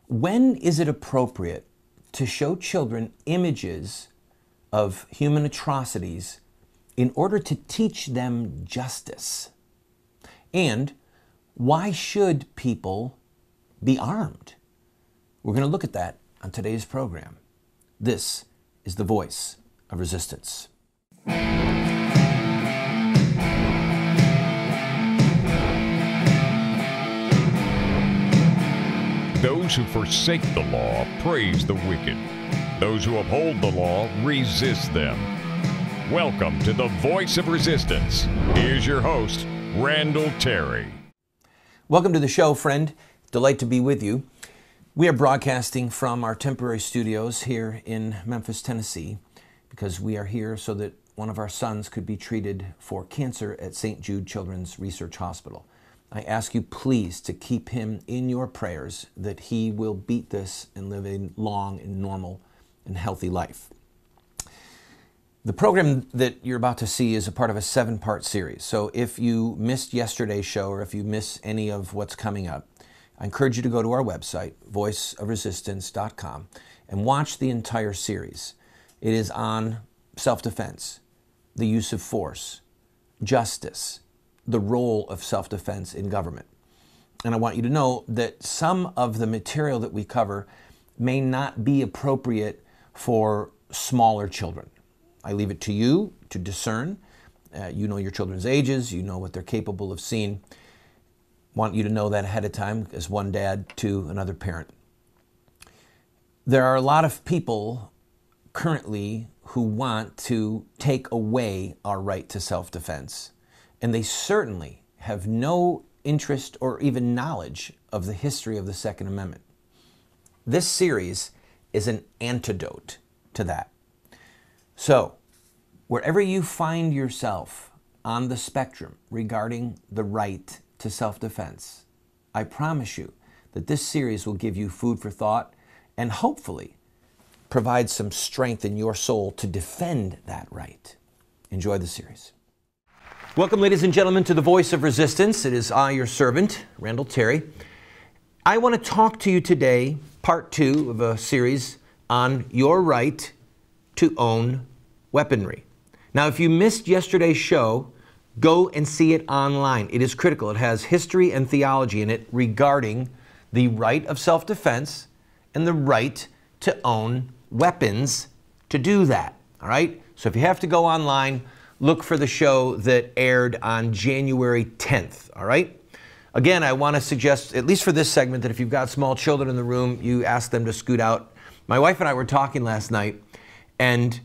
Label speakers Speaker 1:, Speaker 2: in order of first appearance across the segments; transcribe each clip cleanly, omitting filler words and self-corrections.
Speaker 1: When is it appropriate to show children images of human atrocities in order to teach them justice? And why should people be armed? We're going to look at that on today's program. This is the Voice of Resistance.
Speaker 2: Those who forsake the law praise the wicked. Those who uphold the law resist them. Welcome to the Voice of Resistance. Here's your host, Randall Terry.
Speaker 1: Welcome to the show, friend. Delight to be with you. We are broadcasting from our temporary studios here in Memphis, Tennessee, because we are here so that one of our sons could be treated for cancer at St. Jude Children's Research Hospital. I ask you please to keep him in your prayers that he will beat this and live a long and normal and healthy life. The program that you're about to see is a part of a 7-part series. So if you missed yesterday's show or if you miss any of what's coming up, I encourage you to go to our website, voiceofresistance.com, and watch the entire series. It is on self-defense, the use of force, justice, the role of self-defense in government. And I want you to know that some of the material that we cover may not be appropriate for smaller children. I leave it to you to discern. You know your children's ages, you know what they're capable of seeing. Want you to know that ahead of time as one dad to another parent. There are a lot of people currently who want to take away our right to self-defense. And they certainly have no interest or even knowledge of the history of the Second Amendment. This series is an antidote to that. So, wherever you find yourself on the spectrum regarding the right to self-defense, I promise you that this series will give you food for thought and hopefully provide some strength in your soul to defend that right. Enjoy the series. Welcome, ladies and gentlemen, to the Voice of Resistance. It is I, your servant, Randall Terry. I want to talk to you today, part 2 of a series on your right to own weaponry. Now, if you missed yesterday's show, go and see it online. It is critical. It has history and theology in it regarding the right of self-defense and the right to own weapons to do that. All right? So if you have to go online, look for the show that aired on January 10th, all right? Again, I want to suggest, at least for this segment, that if you've got small children in the room, you ask them to scoot out. My wife and I were talking last night, and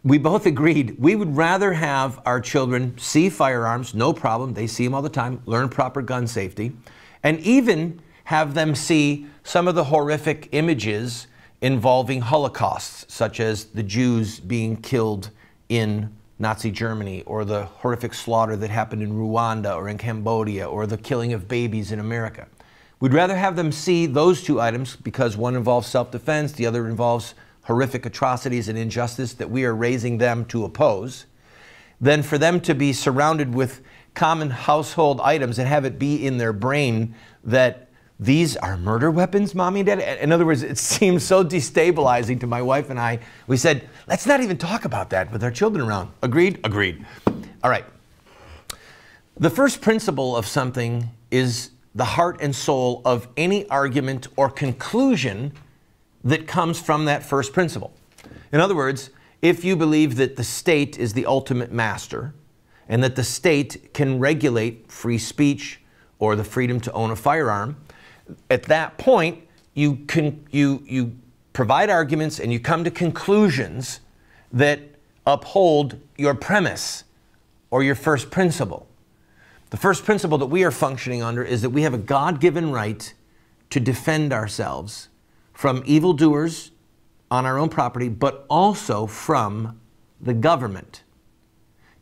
Speaker 1: we both agreed we would rather have our children see firearms, no problem, they see them all the time, learn proper gun safety, and even have them see some of the horrific images involving holocausts, such as the Jews being killed in Nazi Germany, or the horrific slaughter that happened in Rwanda or in Cambodia, or the killing of babies in America. We'd rather have them see those two items because one involves self-defense, the other involves horrific atrocities and injustice that we are raising them to oppose, than for them to be surrounded with common household items and have it be in their brain that these are murder weapons, Mommy and Dad. In other words, it seems so destabilizing to my wife and I. We said, let's not even talk about that with our children around. Agreed? Agreed. All right. The first principle of something is the heart and soul of any argument or conclusion that comes from that first principle. In other words, if you believe that the state is the ultimate master and that the state can regulate free speech or the freedom to own a firearm, at that point, you provide arguments and you come to conclusions that uphold your premise or your first principle. The first principle that we are functioning under is that we have a God-given right to defend ourselves from evildoers on our own property, but also from the government.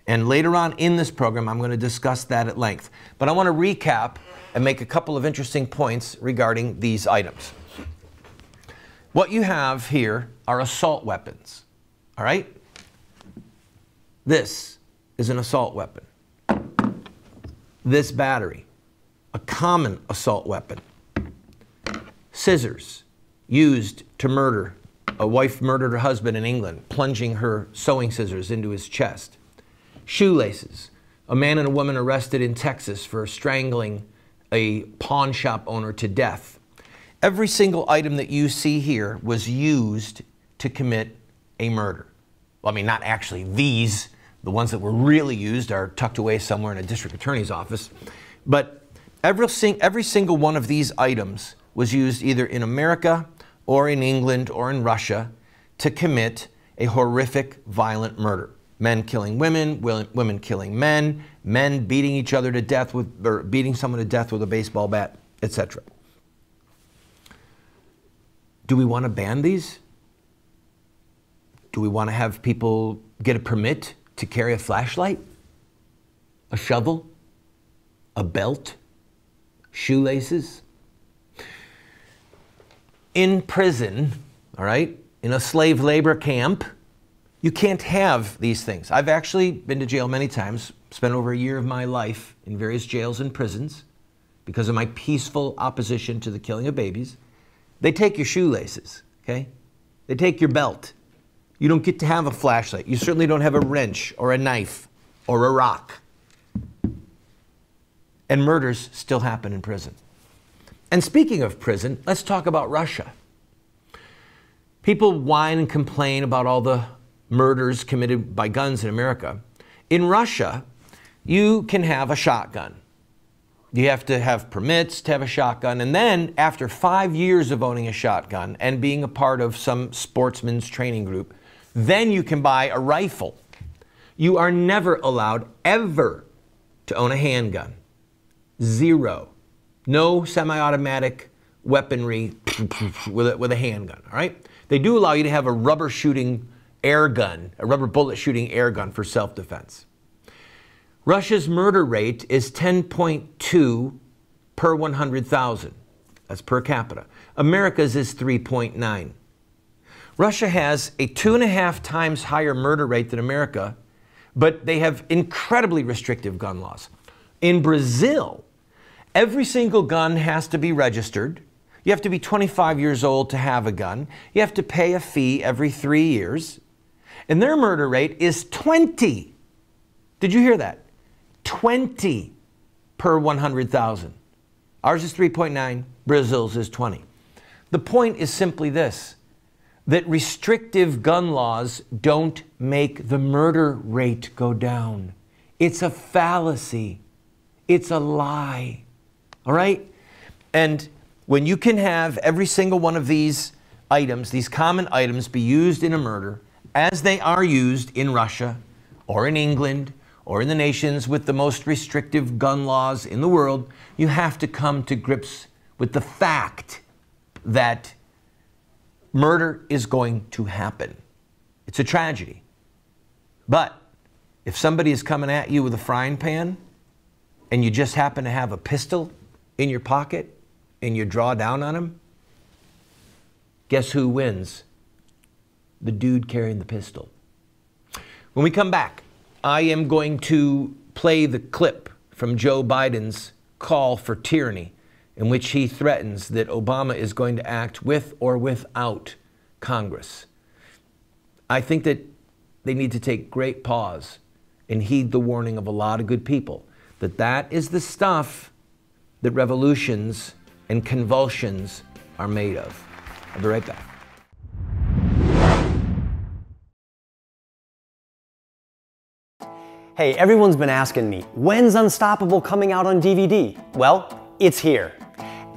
Speaker 1: And later on in this program, I'm going to discuss that at length. But I want to recap and make a couple of interesting points regarding these items. What you have here are assault weapons, all right? This is an assault weapon. This battery, a common assault weapon. Scissors used to murder. A wife murdered her husband in England, plunging her sewing scissors into his chest. Shoelaces. A man and a woman arrested in Texas for strangling a pawn shop owner to death. Every single item that you see here was used to commit a murder. Well, I mean, not actually these. The ones that were really used are tucked away somewhere in a district attorney's office. But every single one of these items was used either in America or in England or in Russia to commit a horrific, violent murder. Men killing women, women killing men, men beating each other to death or beating someone to death with a baseball bat, etc. Do we want to ban these? Do we want to have people get a permit to carry a flashlight, a shovel, a belt, shoelaces? In prison, all right, in a slave labor camp, you can't have these things. I've actually been to jail many times, spent over a year of my life in various jails and prisons because of my peaceful opposition to the killing of babies. They take your shoelaces, okay? They take your belt. You don't get to have a flashlight. You certainly don't have a wrench or a knife or a rock. And murders still happen in prison. And speaking of prison, let's talk about Russia. People whine and complain about all the murders committed by guns in America. In Russia, you can have a shotgun. You have to have permits to have a shotgun. And then after 5 years of owning a shotgun and being a part of some sportsman's training group, then you can buy a rifle. You are never allowed ever to own a handgun. Zero. No semi-automatic weaponry with a handgun, all right? They do allow you to have a rubber shooting air gun, a rubber bullet shooting air gun for self-defense. Russia's murder rate is 10.2 per 100,000. That's per capita. America's is 3.9. Russia has a 2.5 times higher murder rate than America, but they have incredibly restrictive gun laws. In Brazil, every single gun has to be registered. You have to be 25 years old to have a gun. You have to pay a fee every 3 years. And their murder rate is 20. Did you hear that? 20 per 100,000. Ours is 3.9, Brazil's is 20. The point is simply this, that restrictive gun laws don't make the murder rate go down. It's a fallacy. It's a lie. All right? And when you can have every single one of these items, these common items, be used in a murder, as they are used in Russia or in England or in the nations with the most restrictive gun laws in the world, you have to come to grips with the fact that murder is going to happen. It's a tragedy. But if somebody is coming at you with a frying pan and you just happen to have a pistol in your pocket and you draw down on them, guess who wins? The dude carrying the pistol. When we come back, I am going to play the clip from Joe Biden's call for tyranny, in which he threatens that Obama is going to act with or without Congress. I think that they need to take great pause and heed the warning of a lot of good people, that that is the stuff that revolutions and convulsions are made of. I'll be right back.
Speaker 3: Hey, everyone's been asking me, when's Unstoppable coming out on DVD? Well, it's here.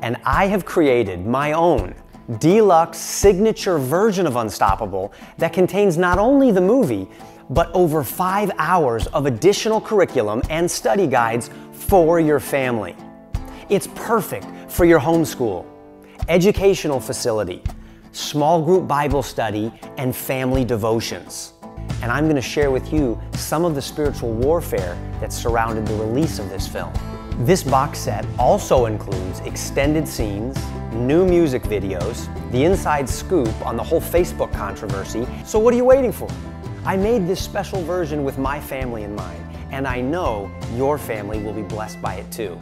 Speaker 3: And I have created my own deluxe signature version of Unstoppable that contains not only the movie, but over 5 hours of additional curriculum and study guides for your family. It's perfect for your homeschool, educational facility, small group Bible study, and family devotions. And I'm going to share with you some of the spiritual warfare that surrounded the release of this film. This box set also includes extended scenes, new music videos, the inside scoop on the whole Facebook controversy. So what are you waiting for? I made this special version with my family in mind, and I know your family will be blessed by it too.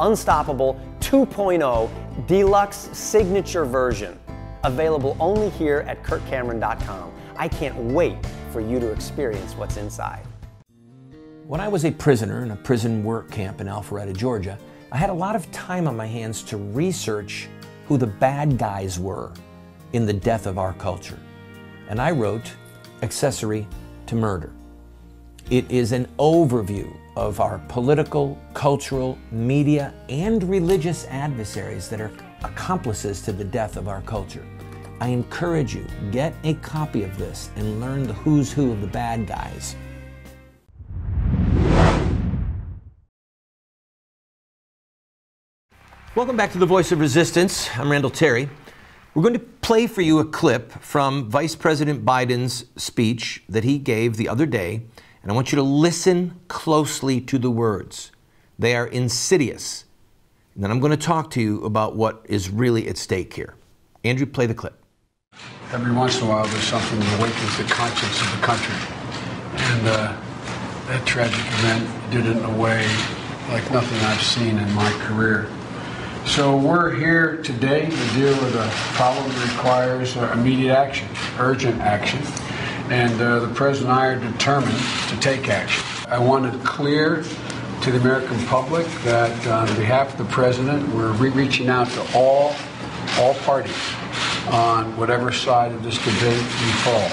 Speaker 3: Unstoppable 2.0 Deluxe Signature Version. Available only here at KurtCameron.com. I can't wait for you to experience what's inside.
Speaker 1: When I was a prisoner in a prison work camp in Alpharetta, Georgia, I had a lot of time on my hands to research who the bad guys were in the death of our culture. And I wrote Accessory to Murder. It is an overview of our political, cultural, media, and religious adversaries that are accomplices to the death of our culture. I encourage you, get a copy of this and learn the who's who of the bad guys. Welcome back to The Voice of Resistance. I'm Randall Terry. We're going to play for you a clip from Vice President Biden's speech that he gave the other day, and I want you to listen closely to the words. They are insidious. And then I'm going to talk to you about what is really at stake here. Andrew, play the clip.
Speaker 4: Every once in a while, there's something that awakens the conscience of the country. And that tragic event did it in a way like nothing I've seen in my career. So we're here today to deal with a problem that requires immediate action, urgent action. And the President and I are determined to take action. I want it clear to the American public that on behalf of the President, we're reaching out to all parties on whatever side of this debate we fall.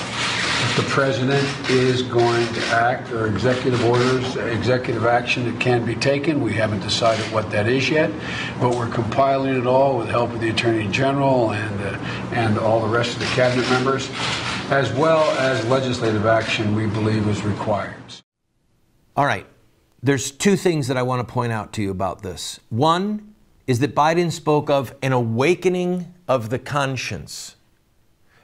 Speaker 4: If the President is going to act, or executive orders, executive action that can be taken, we haven't decided what that is yet, but we're compiling it all with the help of the Attorney General and all the rest of the cabinet members, as well as legislative action we believe is required.
Speaker 1: All right. There's two things that I want to point out to you about this. One is that Biden spoke of an awakening of the conscience.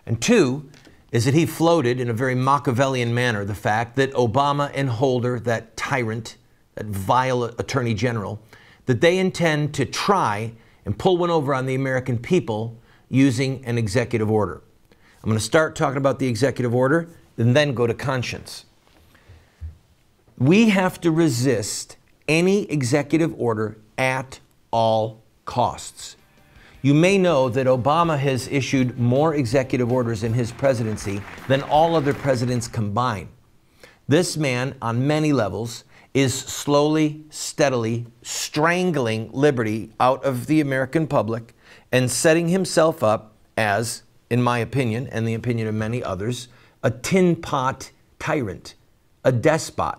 Speaker 1: And two is that he floated in a very Machiavellian manner the fact that Obama and Holder, that tyrant, that vile attorney general, that they intend to try and pull one over on the American people using an executive order. I'm going to start talking about the executive order and then go to conscience. We have to resist any executive order at all costs. You may know that Obama has issued more executive orders in his presidency than all other presidents combined. This man, on many levels, is slowly, steadily strangling liberty out of the American public and setting himself up as, in my opinion, and the opinion of many others, a tin pot tyrant, a despot.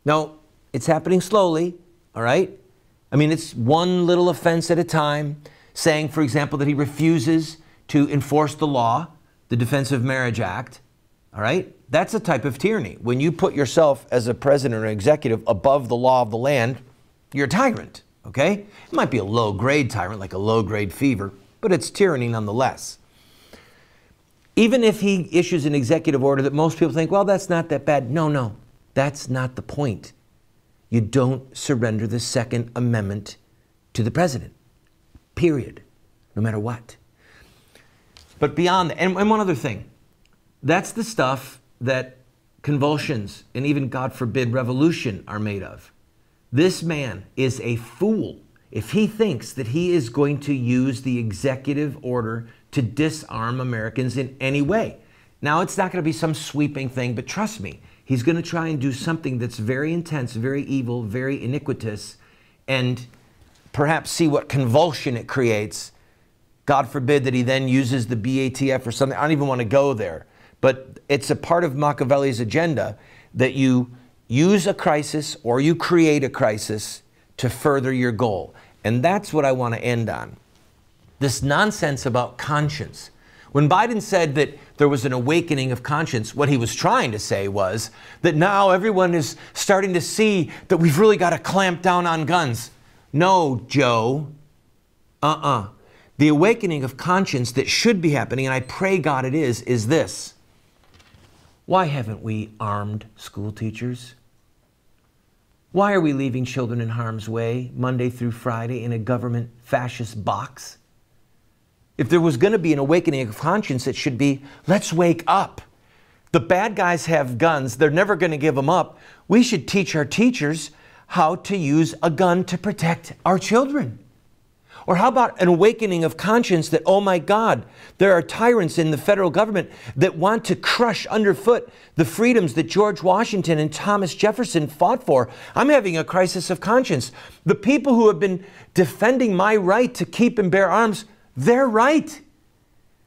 Speaker 1: No, it's happening slowly, all right? I mean, it's one little offense at a time, saying, for example, that he refuses to enforce the law, the Defense of Marriage Act, all right? That's a type of tyranny. When you put yourself as a president or executive above the law of the land, you're a tyrant, okay? It might be a low-grade tyrant, like a low-grade fever, but it's tyranny nonetheless. Even if he issues an executive order that most people think, well, that's not that bad. No, that's not the point. You don't surrender the Second Amendment to the president, period, no matter what. But beyond that, and one other thing, that's the stuff that convulsions and even, God forbid, revolution are made of. This man is a fool if he thinks that he is going to use the executive order to disarm Americans in any way. Now, it's not going to be some sweeping thing, but trust me, he's going to try and do something that's very intense, very evil, very iniquitous, and perhaps see what convulsion it creates. God forbid that he then uses the BATF or something. I don't even want to go there. But it's a part of Machiavelli's agenda that you use a crisis or you create a crisis to further your goal. And that's what I want to end on. This nonsense about conscience. When Biden said that there was an awakening of conscience, what he was trying to say was that now everyone is starting to see that we've really got to clamp down on guns. No, Joe. The awakening of conscience that should be happening, and I pray God it is this. Why haven't we armed school teachers? Why are we leaving children in harm's way Monday through Friday in a government fascist box? If there was going to be an awakening of conscience, it should be, let's wake up. The bad guys have guns. They're never going to give them up. We should teach our teachers how to use a gun to protect our children. Or how about an awakening of conscience that, oh my God, there are tyrants in the federal government that want to crush underfoot the freedoms that George Washington and Thomas Jefferson fought for. I'm having a crisis of conscience. The people who have been defending my right to keep and bear arms, they're right.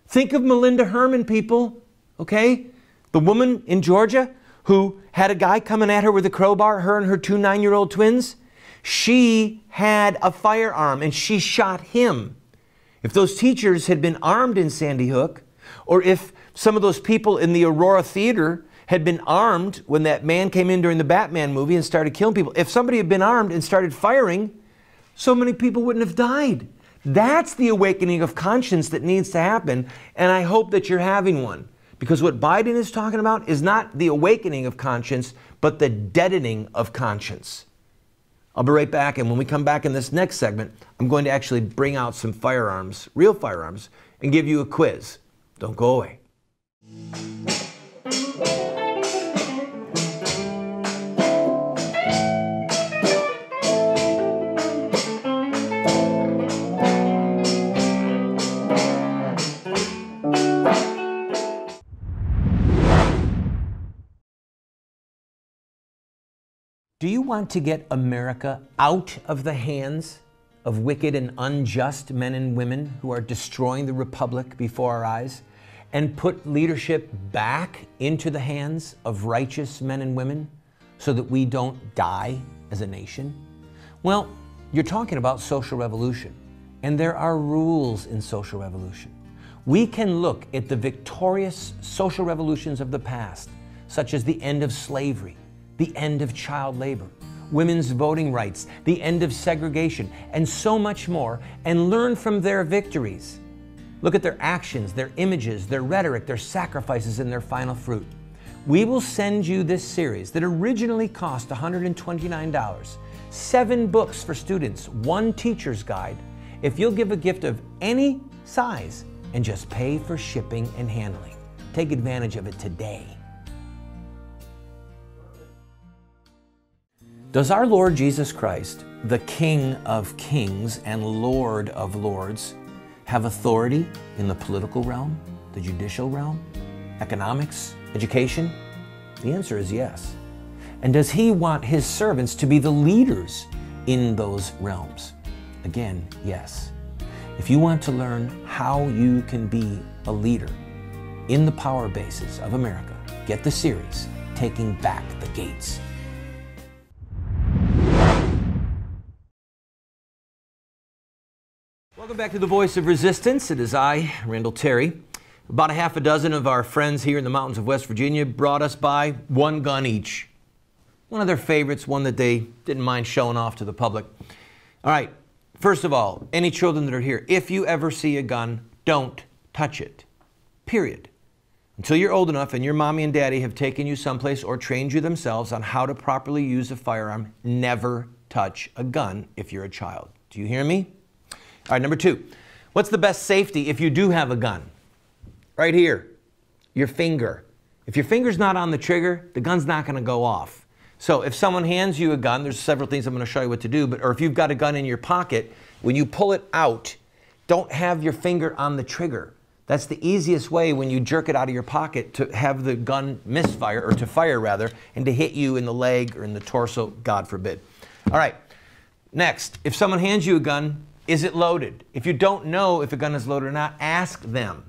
Speaker 1: Think of Melinda Herman, people, okay? The woman in Georgia who had a guy coming at her with a crowbar, her and her 2 9-year-old twins. She had a firearm and she shot him. If those teachers had been armed in Sandy Hook, or if some of those people in the Aurora Theater had been armed when that man came in during the Batman movie and started killing people, if somebody had been armed and started firing, so many people wouldn't have died. That's the awakening of conscience that needs to happen, and I hope that you're having one. Because what Biden is talking about is not the awakening of conscience, but the deadening of conscience. I'll be right back, and when we come back in this next segment, I'm going to actually bring out some firearms, real firearms, and give you a quiz. Don't go away. Do you want to get America out of the hands of wicked and unjust men and women who are destroying the republic before our eyes, and put leadership back into the hands of righteous men and women so that we don't die as a nation? Well, you're talking about social revolution, and there are rules in social revolution. We can look at the victorious social revolutions of the past, such as the end of slavery, the end of child labor, women's voting rights, the end of segregation, and so much more, and learn from their victories. Look at their actions, their images, their rhetoric, their sacrifices, and their final fruit. We will send you this series that originally cost $129, 7 books for students, 1 teacher's guide, if you'll give a gift of any size and just pay for shipping and handling. Take advantage of it today. Does our Lord Jesus Christ, the King of Kings and Lord of Lords, have authority in the political realm, the judicial realm, economics, education? The answer is yes. And does he want his servants to be the leaders in those realms? Again, yes. If you want to learn how you can be a leader in the power bases of America, get the series, Taking Back the Gates. Welcome back to the Voice of Resistance. It is I, Randall Terry. About a half a dozen of our friends here in the mountains of West Virginia brought us by 1 gun each. One of their favorites, one that they didn't mind showing off to the public. All right, first of all, any children that are here, if you ever see a gun, don't touch it. Period. Until you're old enough and your mommy and daddy have taken you someplace or trained you themselves on how to properly use a firearm, never touch a gun if you're a child. Do you hear me? All right, number 2, what's the best safety if you do have a gun? Right here, your finger. If your finger's not on the trigger, the gun's not going to go off. So if someone hands you a gun, there's several things I'm going to show you what to do, or if you've got a gun in your pocket, when you pull it out, don't have your finger on the trigger. That's the easiest way when you jerk it out of your pocket to have the gun misfire, or to fire rather, and to hit you in the leg or in the torso, God forbid. All right, next, if someone hands you a gun, is it loaded? If you don't know if a gun is loaded or not, ask them,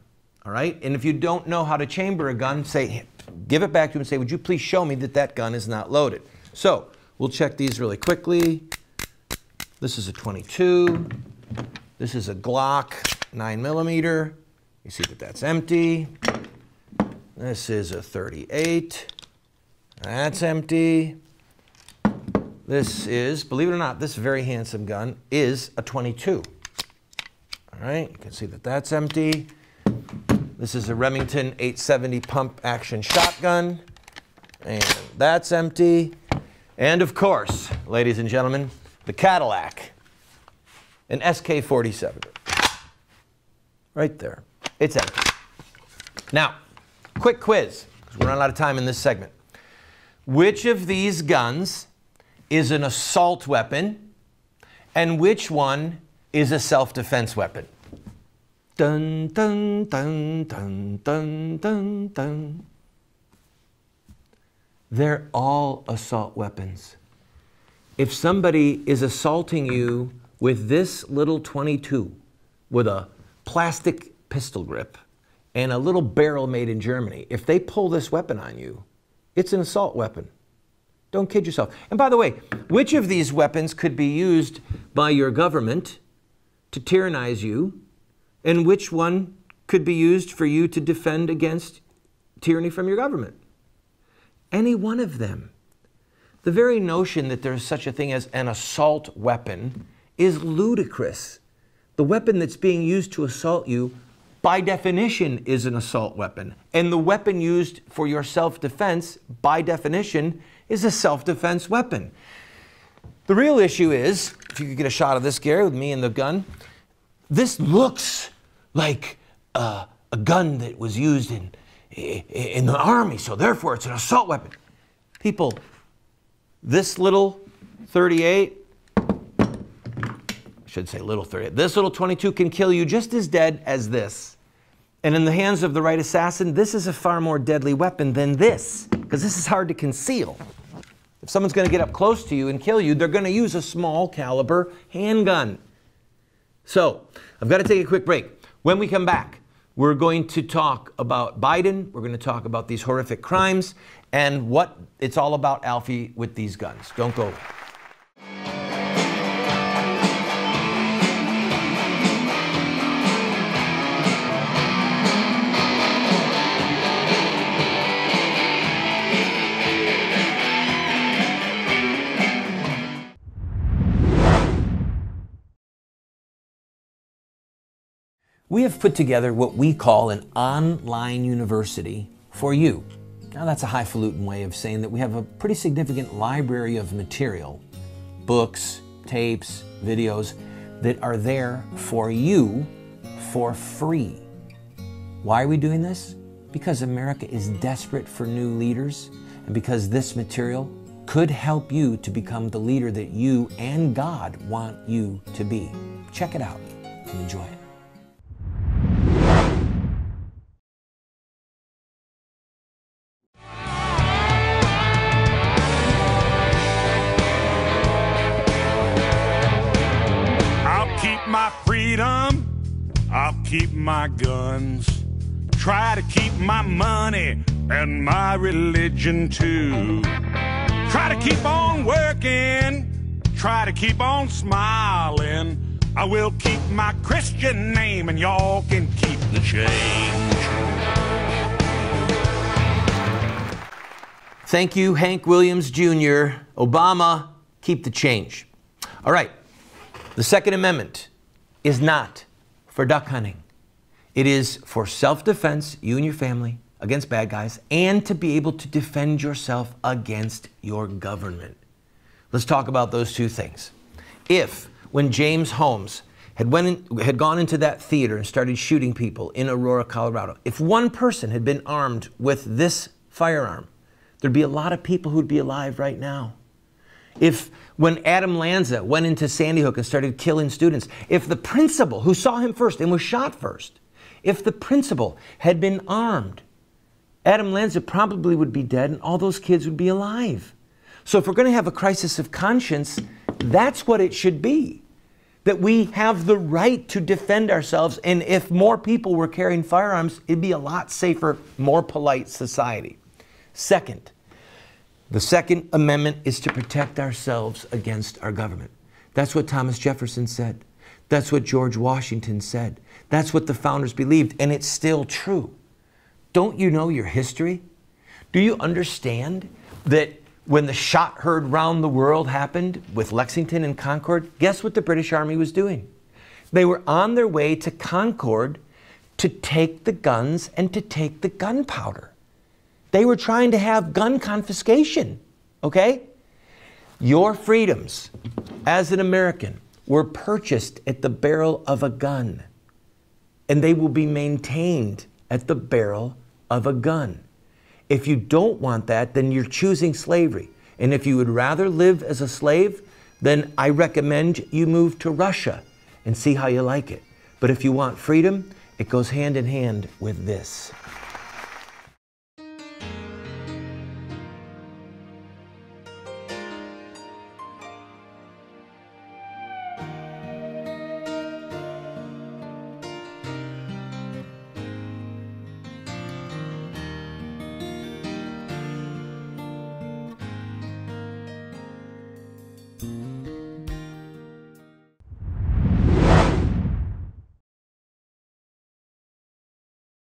Speaker 1: all right? And if you don't know how to chamber a gun, say, give it back to them and say, would you please show me that that gun is not loaded? So we'll check these really quickly. This is a 22. This is a Glock 9mm. You see that that's empty. This is a 38. That's empty. This is, believe it or not, this very handsome gun is a 22. All right, you can see that that's empty. This is a Remington 870 pump action shotgun, and that's empty. And of course, ladies and gentlemen, the Cadillac, an SK-47. Right there, it's empty. Now, quick quiz, because we're running out of time in this segment. Which of these guns is an assault weapon, and which one is a self-defense weapon. Dun, dun, dun, dun, dun, dun, dun. They're all assault weapons. If somebody is assaulting you with this little .22 with a plastic pistol grip and a little barrel made in Germany, if they pull this weapon on you, it's an assault weapon. Don't kid yourself. And by the way, which of these weapons could be used by your government to tyrannize you, and which one could be used for you to defend against tyranny from your government? Any one of them. The very notion that there's such a thing as an assault weapon is ludicrous. The weapon that's being used to assault you, by definition, is an assault weapon. And the weapon used for your self-defense, by definition, is a self-defense weapon. The real issue is, if you could get a shot of this, Gary, with me and the gun, this looks like a gun that was used in the army, so therefore it's an assault weapon. People, this little 38, I should say little 38, this little .22 can kill you just as dead as this. And in the hands of the right assassin, this is a far more deadly weapon than this, because this is hard to conceal. If someone's going to get up close to you and kill you, they're going to use a small caliber handgun. So, I've got to take a quick break. When we come back, we're going to talk about Biden, we're going to talk about these horrific crimes, and what it's all about, Alfie, with these guns. Don't go away. We have put together what we call an online university for you. Now that's a highfalutin way of saying that we have a pretty significant library of material, books, tapes, videos that are there for you for free. Why are we doing this? Because America is desperate for new leaders, and because this material could help you to become the leader that you and God want you to be. Check it out and enjoy it.
Speaker 5: My freedom, I'll keep my guns, try to keep my money and my religion too. Try to keep on working, try to keep on smiling. I will keep my Christian name and y'all can keep the change.
Speaker 1: Thank you, Hank Williams Jr. Obama, keep the change. All right, the Second Amendment is not for duck hunting. It is for self-defense, you and your family, against bad guys, and to be able to defend yourself against your government. Let's talk about those two things. If, when James Holmes had gone into that theater and started shooting people in Aurora, Colorado, if one person had been armed with this firearm, there'd be a lot of people who'd be alive right now. If when Adam Lanza went into Sandy Hook and started killing students, if the principal who saw him first and was shot first, if the principal had been armed, Adam Lanza probably would be dead and all those kids would be alive. So if we're going to have a crisis of conscience, that's what it should be. That we have the right to defend ourselves, and if more people were carrying firearms, it'd be a lot safer, more polite society. Second, the Second Amendment is to protect ourselves against our government. That's what Thomas Jefferson said. That's what George Washington said. That's what the founders believed, and it's still true. Don't you know your history? Do you understand that when the shot heard round the world happened with Lexington and Concord, guess what the British Army was doing? They were on their way to Concord to take the guns and to take the gunpowder. They were trying to have gun confiscation, okay? Your freedoms as an American were purchased at the barrel of a gun, and they will be maintained at the barrel of a gun. If you don't want that, then you're choosing slavery. And if you would rather live as a slave, then I recommend you move to Russia and see how you like it. But if you want freedom, it goes hand in hand with this.